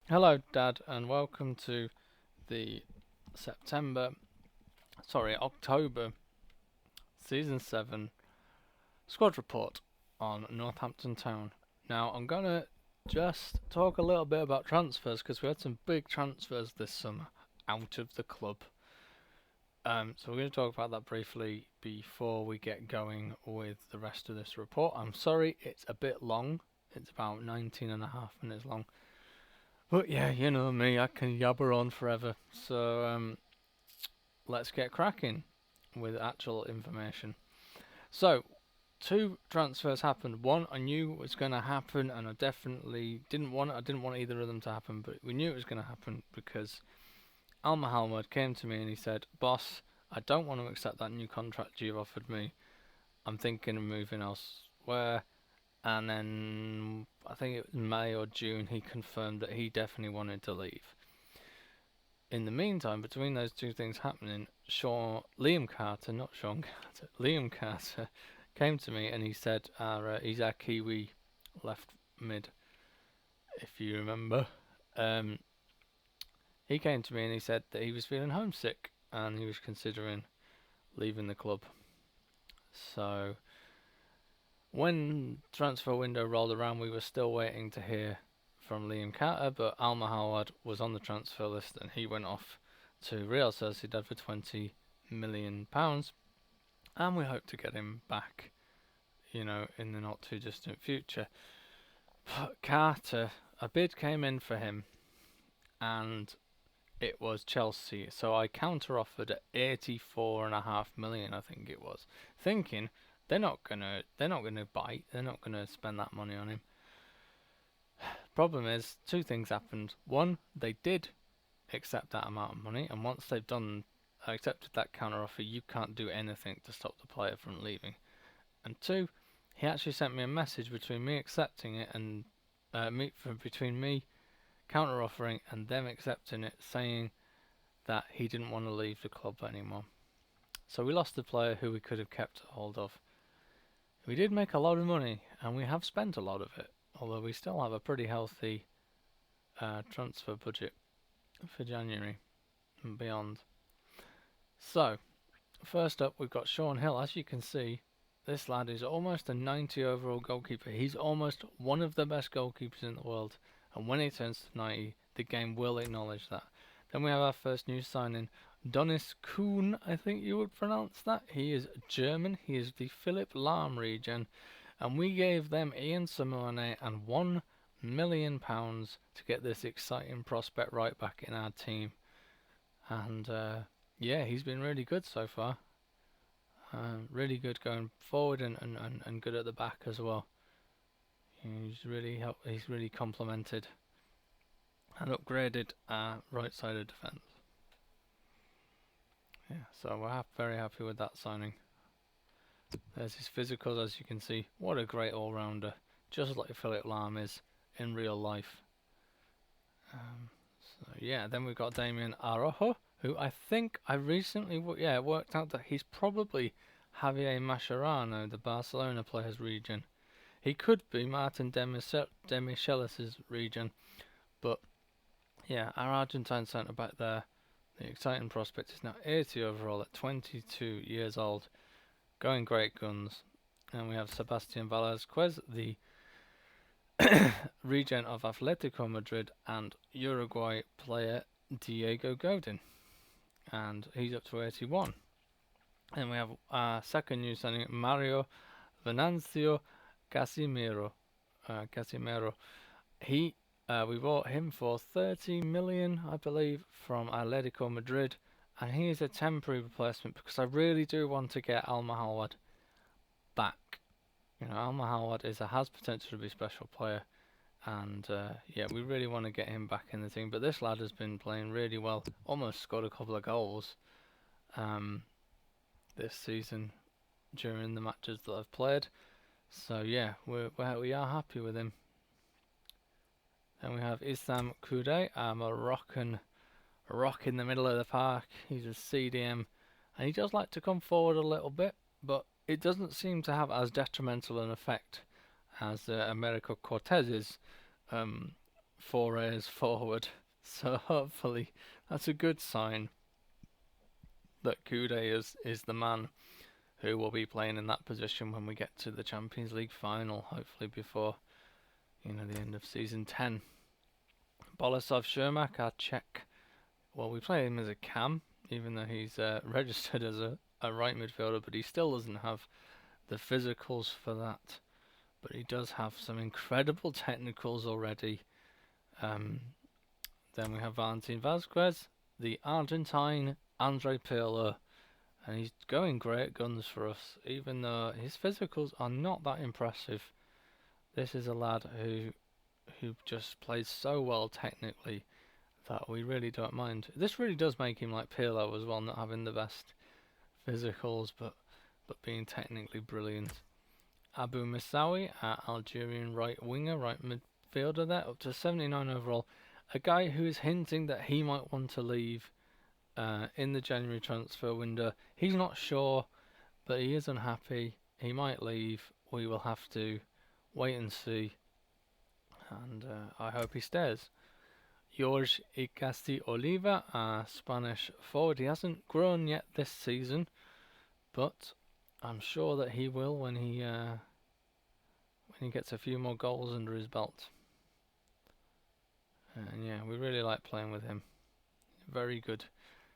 Hello, Dad, and welcome to the September, October Season 7 Squad Report on Northampton Town. Now, I'm gonna just talk a little bit about transfers because we had some big transfers this summer out of the club. So we're going to talk about that briefly before we get going with the rest of this report. I'm sorry, it's a bit long. It's about 19 and a half minutes long. But yeah, you know me, I can yabber on forever. So let's get cracking with actual information. So, two transfers happened. One I knew was going to happen, and I definitely didn't want. I didn't want either of them to happen, but we knew it was going to happen because Al Mohammed came to me and he said, "Boss, I don't want to accept that new contract you've offered me. I'm thinking of moving elsewhere." And then I think it was May or June, he confirmed that he definitely wanted to leave. In the meantime, between those two things happening, Liam Carter, not Sean Carter, Liam Carter came to me and he said, he's our Kiwi left mid, if you remember. Um, he came to me and he said that he was feeling homesick and he was considering leaving the club. So, when transfer window rolled around, we were still waiting to hear from Liam Carter, but Al Mahawad was on the transfer list and he went off to Real Sociedad for £20 million, and we hope to get him back, in the not too distant future. But Carter, a bid came in for him, and it was Chelsea, so I counter offered at 84.5 million, I think it was, thinking they're not gonna bite, they're not gonna spend that money on him. Problem is, two things happened. One, they did accept that amount of money, and once they've accepted that counter offer, you can't do anything to stop the player from leaving. And two, he actually sent me a message between me accepting it and between me counter offering and them accepting it, saying that he didn't want to leave the club anymore. So we lost the player who we could have kept hold of. We did make a lot of money, and we have spent a lot of it, although we still have a pretty healthy transfer budget for January and beyond. So, first up, we've got Sean Hill. As you can see, this lad is almost a 90 overall goalkeeper. He's almost one of the best goalkeepers in the world. And when he turns to 90, the game will acknowledge that. Then we have our first new signing, Donis Kuhn, I think you would pronounce that. He is German. He is the Philipp Lahm region. And we gave them Ian Simone and £1 million to get this exciting prospect right back in our team. And yeah, he's been really good so far. Really good going forward and good at the back as well. He's really complemented and upgraded our right side of defence. Yeah, so we're very happy with that signing. There's his physicals, as you can see. What a great all-rounder, just like Philipp Lahm is in real life. So yeah, then we've got Damian Araujo, who I think I recently worked out that he's probably Javier Mascherano, the Barcelona players region. He could be Martin Demichelis' region, but yeah, our Argentine centre back there, the exciting prospect, is now 80 overall at 22 years old, going great guns. And we have Sebastian Velasquez, the region of Atletico Madrid, and Uruguay player Diego Godin, and he's up to 81. And we have our second new signing, Mario Venancio Casimiro. He we bought him for 30 million, I believe, from Atletico Madrid, and he is a temporary replacement because I really do want to get Al Mahawad back. Al Mahawad has potential to be a special player, and yeah, we really want to get him back in the team. But this lad has been playing really well, almost scored a couple of goals this season during the matches that I've played. So yeah, we are happy with him. Then we have Isam Koudé, a Moroccan rock in the middle of the park. He's a CDM, and he does like to come forward a little bit, but it doesn't seem to have as detrimental an effect as Americo Cortez's forays forward. So hopefully that's a good sign that Kude is the man who will be playing in that position when we get to the Champions League final, hopefully before the end of season 10. Boleslav Shermak, our Czech. Well, we play him as a cam, even though he's registered as a right midfielder, but he still doesn't have the physicals for that. But he does have some incredible technicals already. Then we have Valentin Vazquez, the Argentine Andre Pirlo, and he's going great guns for us, even though his physicals are not that impressive. This is a lad who just plays so well technically that we really don't mind. This really does make him like Pirlo as well, not having the best physicals, but being technically brilliant. Abu Misawi, Algerian right winger, right midfielder there, up to 79 overall. A guy who is hinting that he might want to leave in the January transfer window. He's not sure, but he is unhappy. He might leave. We will have to wait and see. And I hope he stays. Jorge Icasti Oliva, our Spanish forward. He hasn't grown yet this season, but I'm sure that he will when he gets a few more goals under his belt. And yeah, we really like playing with him. Very good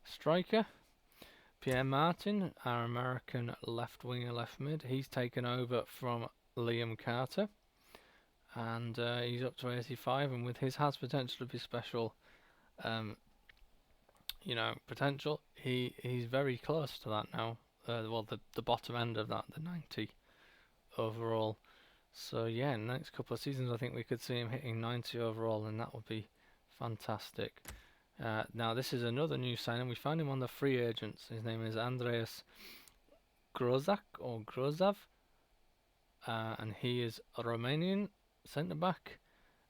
striker. Pierre Martin, our American left winger, left mid. He's taken over from Liam Carter. And he's up to 85, and with his has potential to be special, potential, he's very close to that now. The bottom end of that, the 90 overall. So yeah, in the next couple of seasons, I think we could see him hitting 90 overall, and that would be fantastic. Now this is another new signing. We found him on the free agents. His name is Andreas Grozak or Grozav, and he is a Romanian centre back,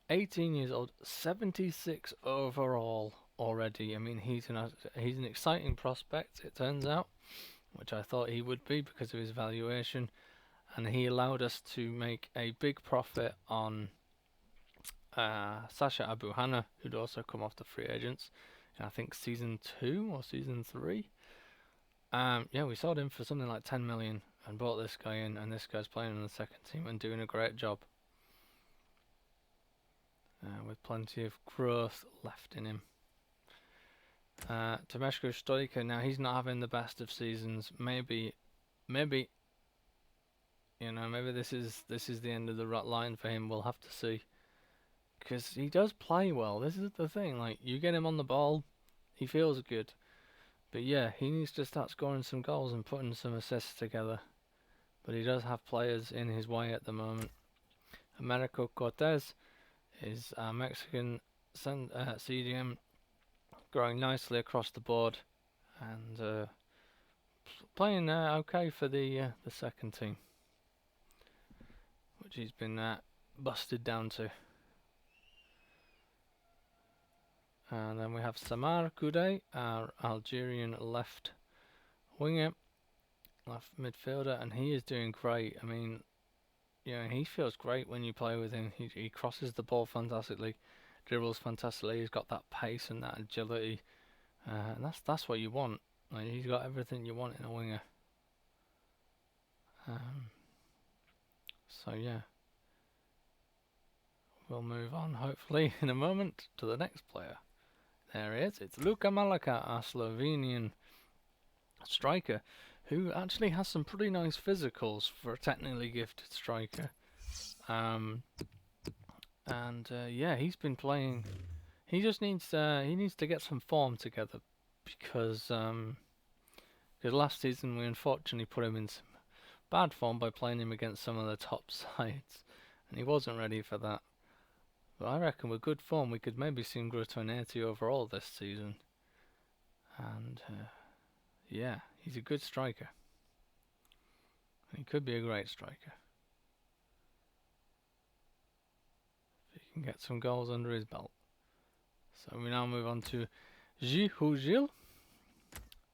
18 years old, 76 overall already. I mean, he's an exciting prospect, it turns out, which I thought he would be because of his valuation, and he allowed us to make a big profit on Sasha Abuhana, who'd also come off the free agents in I think season 2 or season 3. Yeah, we sold him for something like 10 million and brought this guy in, and this guy's playing in the second team and doing a great job. With plenty of growth left in him. Tomeshko Stoica, now he's not having the best of seasons. Maybe this is the end of the line for him. We'll have to see, because he does play well. This is the thing. Like, you get him on the ball, he feels good. But yeah, he needs to start scoring some goals and putting some assists together. But he does have players in his way at the moment. Americo Cortez is a Mexican CDM, growing nicely across the board, and playing okay for the second team, which he's been busted down to. And then we have Samar Kude, our Algerian left winger, left midfielder, and he is doing great. I mean, he feels great when you play with him. He crosses the ball fantastically, dribbles fantastically. He's got that pace and that agility, and that's what you want. Like, he's got everything you want in a winger. So yeah, we'll move on hopefully in a moment to the next player. There he is. It's Luka Malaka, our Slovenian striker, who actually has some pretty nice physicals for a technically gifted striker. Yeah, he's been playing. He just needs to get some form together, because last season we unfortunately put him in some bad form by playing him against some of the top sides, and he wasn't ready for that. But I reckon with good form we could maybe see him grow to an 80 overall this season. And yeah, he's a good striker. He could be a great striker if he can get some goals under his belt. So we now move on to Ji Hoo-jil,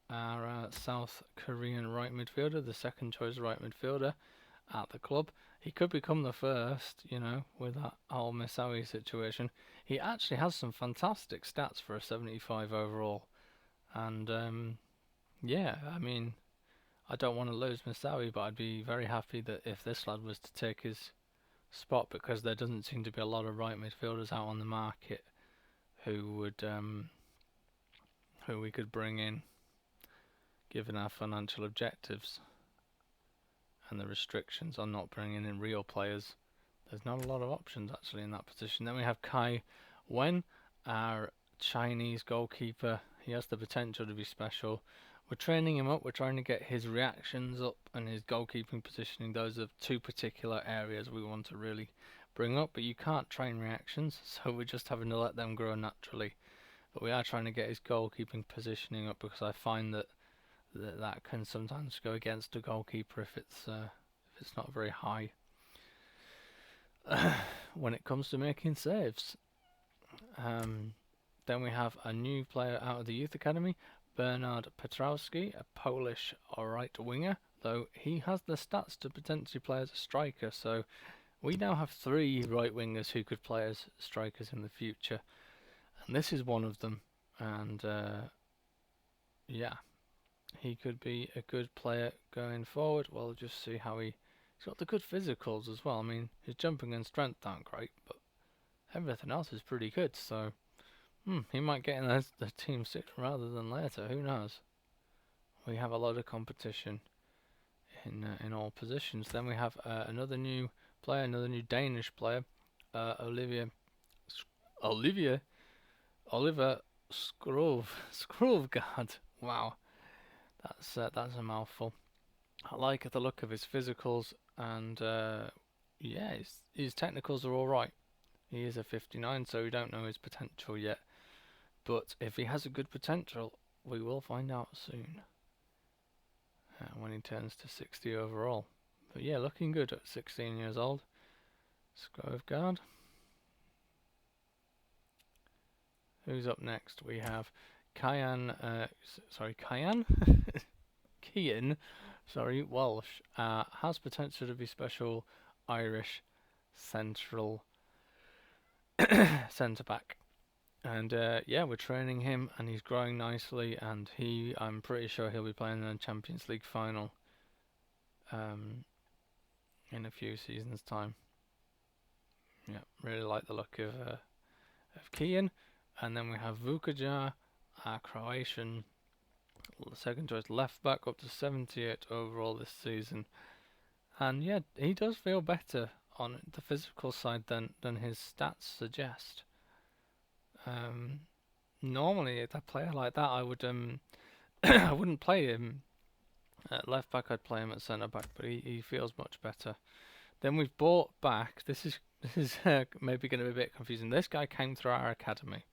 our South Korean right midfielder, the second choice right midfielder at the club. he could become the first, you know, with that whole Misawi situation. He actually has some fantastic stats for a 75 overall. And yeah, I mean, I don't want to lose Misawi, but I'd be very happy that if this lad was to take his spot, because there doesn't seem to be a lot of right midfielders out on the market who we could bring in, given our financial objectives and the restrictions on not bringing in real players. There's not a lot of options actually in that position. Then we have Kai Wen, our Chinese goalkeeper. He has the potential to be special. We're training him up. We're trying to get his reactions up and his goalkeeping positioning. Those are two particular areas we want to really bring up. But you can't train reactions, so we're just having to let them grow naturally. But we are trying to get his goalkeeping positioning up, because I find that that can sometimes go against a goalkeeper if it's not very high when it comes to making saves. Then we have a new player out of the youth academy, Bernard Petrowski, a Polish right winger, though he has the stats to potentially play as a striker, so we now have 3 right wingers who could play as strikers in the future, and this is one of them. And yeah, he could be a good player going forward. We'll just see how he's got the good physicals as well. I mean, his jumping and strength aren't great, but everything else is pretty good, so he might get in the team sooner rather than later. Who knows? We have a lot of competition in all positions. Then we have another new player, another new Danish player, Oliver Skrovgard. Wow, that's a mouthful. I like the look of his physicals, and yeah, his technicals are all right. He is a 59, so we don't know his potential yet. But if he has a good potential, we will find out soon. When he turns to 60 overall. But yeah, looking good at 16 years old. Skrovgard. Who's up next? We have Kian Walsh. Has potential to be special Irish central centre back. And yeah, we're training him, and he's growing nicely, and I'm pretty sure he'll be playing in the Champions League final in a few seasons' time. Yeah, really like the look of Kian. And then we have Vukajar, our Croatian second choice left back, up to 78 overall this season. And yeah, he does feel better on the physical side than his stats suggest. Normally, a player like that, I would I wouldn't play him at left back. I'd play him at centre back, but he feels much better. Then we've bought back. This is maybe going to be a bit confusing. This guy came through our academy,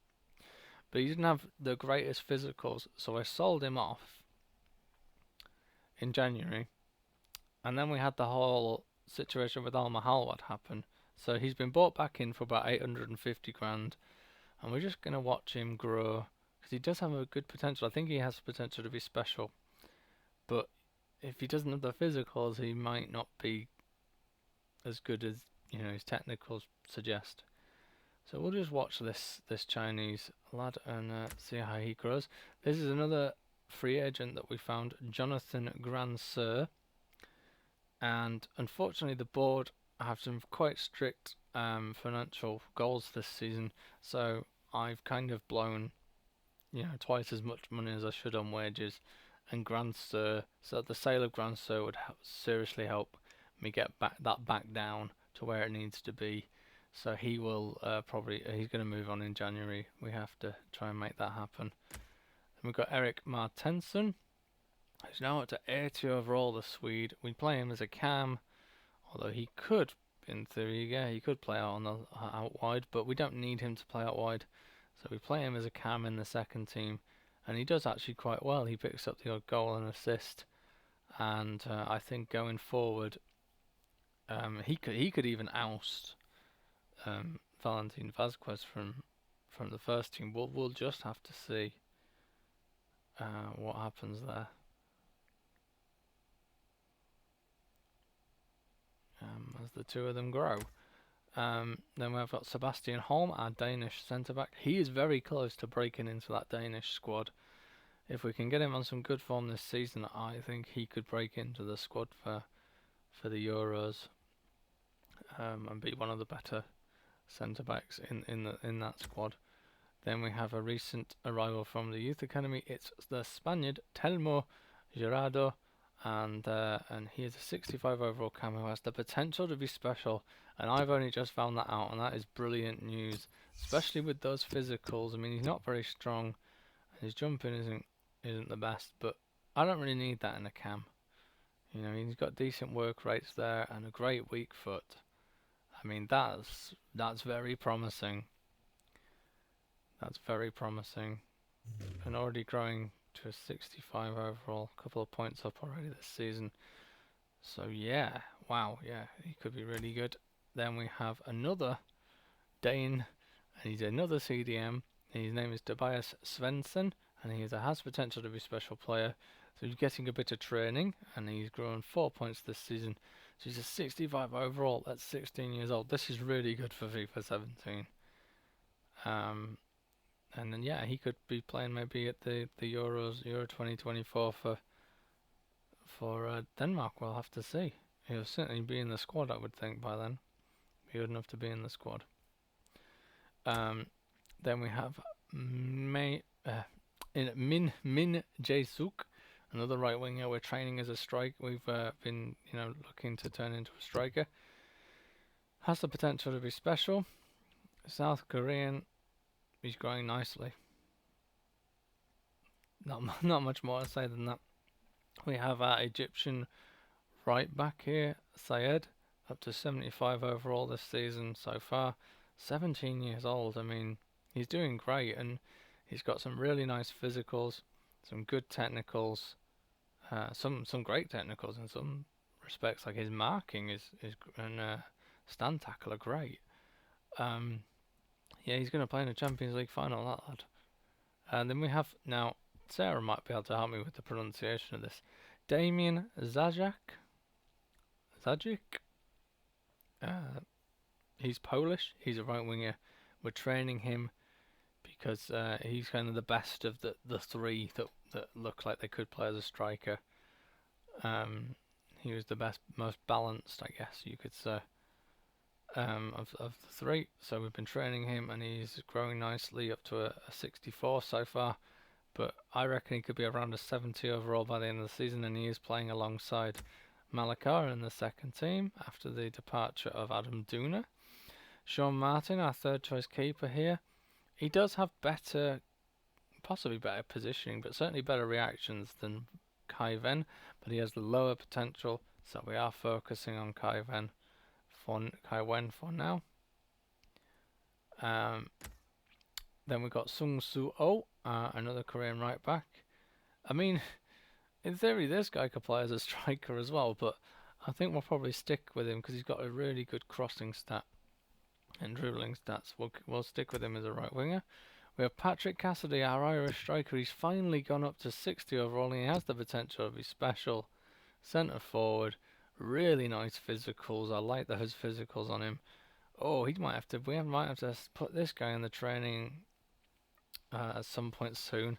but he didn't have the greatest physicals, so I sold him off in January, and then we had the whole situation with Al Mahalwad happen. So he's been bought back in for about 850 grand. And we're just going to watch him grow, because he does have a good potential. I think he has potential to be special. But if he doesn't have the physicals, he might not be as good as his technicals suggest. So we'll just watch this Chinese lad and see how he grows. This is another free agent that we found, Jonathan Grandsir. And unfortunately, the board have some quite strict financial goals this season, so I've kind of blown twice as much money as I should on wages, and Grandsir, so the sale of Grandsir would seriously help me get back down to where it needs to be. So he will he's going to move on in January. We have to try and make that happen. Then we've got Erik Martensen, who's now up to 80 overall, the Swede. We play him as a cam, although he could, in theory, he could play out wide, but we don't need him to play out wide. So we play him as a cam in the second team, and he does actually quite well. He picks up the odd goal and assist, and I think going forward, he could even oust Valentin Vazquez from the first team. We'll just have to see what happens there. as the two of them grow. Then we've got Sebastian Holm, our Danish centre-back. He is very close to breaking into that Danish squad. If we can get him on some good form this season, I think he could break into the squad for the Euros, and be one of the better centre-backs in that squad. Then we have a recent arrival from the youth academy. It's the Spaniard Telmo Gerardo, and he is a 65 overall cam who has the potential to be special. And I've only just found that out, and that is brilliant news, especially with those physicals. I mean, he's not very strong, and his jumping isn't the best, but I don't really need that in a cam. You know, he's got decent work rates there and a great weak foot. I mean, that's very promising. That's very promising, and already growing to a 65 overall, a couple of points up already this season. So yeah, wow, yeah, he could be really good. Then we have another Dane, and he's another CDM. His name is Tobias Svensson, and he has potential to be a special player. So he's getting a bit of training, and he's grown 4 points this season. So he's a 65 overall at 16 years old. This is really good for FIFA 17. And then yeah, he could be playing maybe at the Euros, Euro 2024 for Denmark. We'll have to see. He'll certainly be in the squad, I would think, by then. Be good enough to be in the squad. Then we have Min Jae-suk, another right winger. We're training as a striker. We've been, looking to turn into a striker. Has the potential to be special. South Korean. He's growing nicely. Not much more to say than that. We have our Egyptian right back here, Sayed, up to 75 overall this season so far. 17 years old. I mean, he's doing great, and he's got some really nice physicals, some good technicals, some great technicals in some respects. Like his marking and stand tackle are great. Yeah, he's going to play in the Champions League final, that lad. And then we have, now, Sarah might be able to help me with the pronunciation of this. Damien Zajic. He's Polish. He's a right winger. We're training him because he's kind of the best of the three that look like they could play as a striker. He was the best, most balanced, I guess you could say, of the three. So we've been training him, and he's growing nicely up to a 64 so far. But I reckon he could be around a 70 overall by the end of the season, and he is playing alongside Malakar in the second team after the departure of Adam Duna. Sean Martin, our third choice keeper here. He does have possibly better positioning, but certainly better reactions than Kai Ven, but he has the lower potential, so we are focusing on Kai Wen for now. Then we got Sung Soo Oh, another Korean right back. I mean, in theory, this guy could play as a striker as well, but I think we'll probably stick with him because he's got a really good crossing stat and dribbling stats. We'll stick with him as a right winger. We have Patrick Cassidy, our Irish striker. He's finally gone up to 60 overall, and he has the potential to be special. Centre forward, really nice physicals. I like those physicals on him. Oh, we might have to put this guy in the training at some point soon,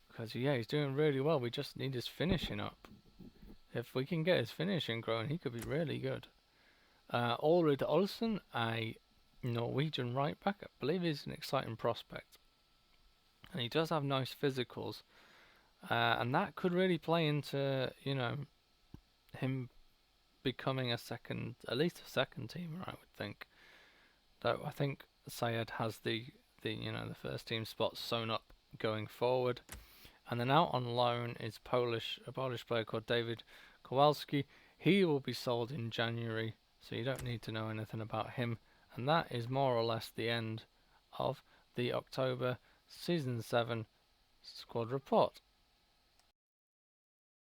because yeah, he's doing really well. We just need his finishing up. If we can get his finishing growing, he could be really good. Ulrid Olsen, a Norwegian right back. I believe he's an exciting prospect, and he does have nice physicals, and that could really play into him becoming at least a second teamer, I would think. Though I think Sayed has the first team spot sewn up going forward. And then out on loan is a Polish player called David Kowalski. He will be sold in January, so you don't need to know anything about him. And that is more or less the end of the October Season 7 squad report.